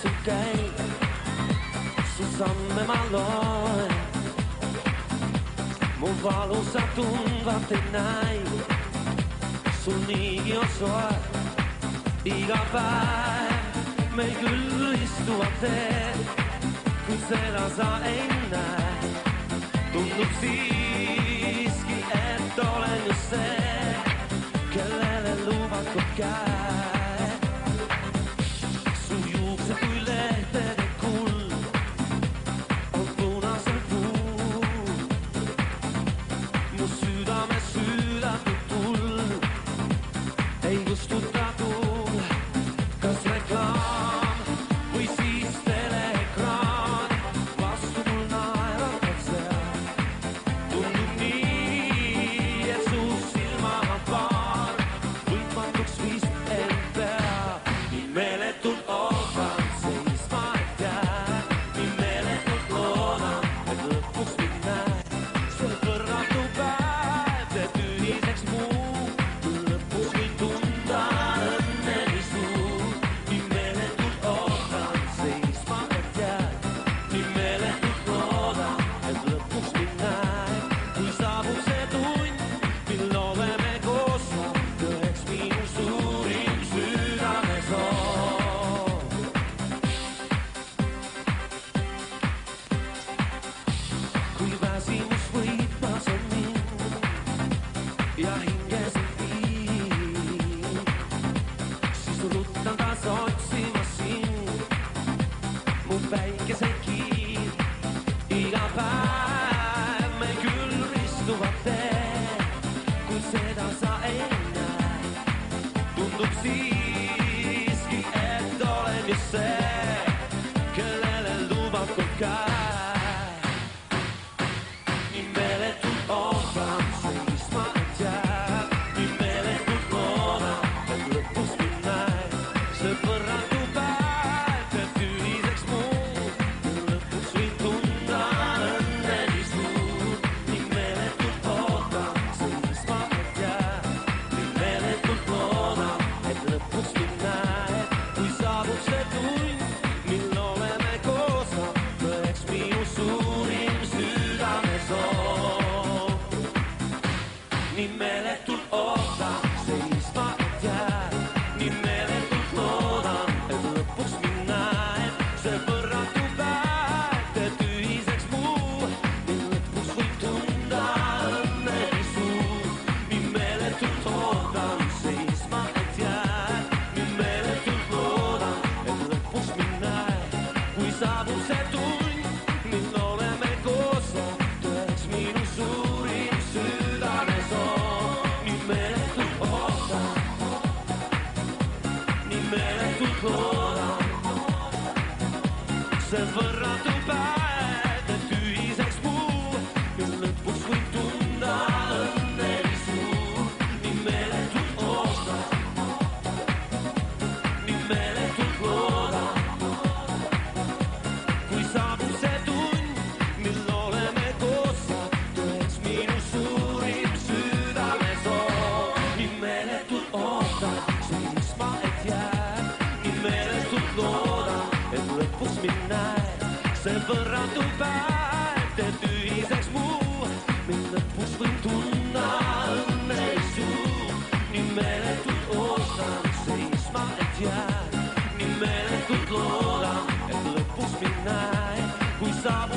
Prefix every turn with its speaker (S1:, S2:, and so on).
S1: su käib, su samme ma loen. Mu valusad tundvad ei näi, sul niigi on soe. Iga päev meil küll istuvad teed, kuid seda sa ei näe. Tundub siiski, et olen just see, kellele lubatud käed. Su juuksed kui lehtede kuld on punasel puul. Mu südame süüdatud tuld ei kustuta tuul. Kas reklaam või siis teleekraan, vastu mul naeravad seal. Tundub nii, et su silmapaar võitmatuks vist ei pea. Nii meeletult ootan seisma, et jääd. Nii meeletult loodan, et lõpuks mind näed. See võrratu päev teeb tühiseks muu, lõpuks võin tunda õnne nii suur. Nii meeletult ootan seisma, et jääd. Nii meeletult loodan, et lõpuks mind näed. Kui saabub see tund, mil oleme koos, tõeks minu suurim südamesoov. Kui väsimus võitmas on mind ja hinges ei viib, siis ruttan taas otsima sind, mu päikeseid kiib. Iga päev meil küll ristuvad teed, kuid seda sa ei näe. Tundub siiski, et olen just see, kellele lubatud käed. Nii meeletult ootan seisma, et jääd. Nii meeletult loodan, et lõpuks mind näed. See võrratu päev teeb tühiseks muu, lõpuks võin tunda õnne nii suur. Nii meeletult ootan seisma, et jääd. Nii meeletult loodan, et lõpuks mind näed. Kui saabub see tund, mil oleme koos, tõeks minu suurim südamesoov. Nii meeletult ootan seisma, et jääd. Nii meeletult loodan, et lõpuks mind näed. See võrratu päev teeb tühiseks muu, mil lõpuks võin tunda õnne nii suur. Nii meeletult ootan seisma, et jääd. Nii meeletult loodan, et lõpuks mind näed. Kui saabub see tund, mil oleme koos, tõeks minu suurim südamesoov. Nii meeletult ootan, nii meeletult loodan. See võrratu päev teeb tühiseks muu, mil lõpuks võin tunda õnne nii suur. Nii meeletult ootan, nii meeletult loodan. Kui saabub see tund, mil oleme koos, tõeks minu suurim südamesoov. Nii meeletult ootan seisma, et jääd. Nii meeletult loodan, et lõpuks mind näed. See võrratu päev teeb tühiseks muu, mil lõpuks võin tunda õnne nii suur. Nii meeletult ootan seisma, et jääd. Nii meeletult loodan, et lõpuks mind näed. Kui saabub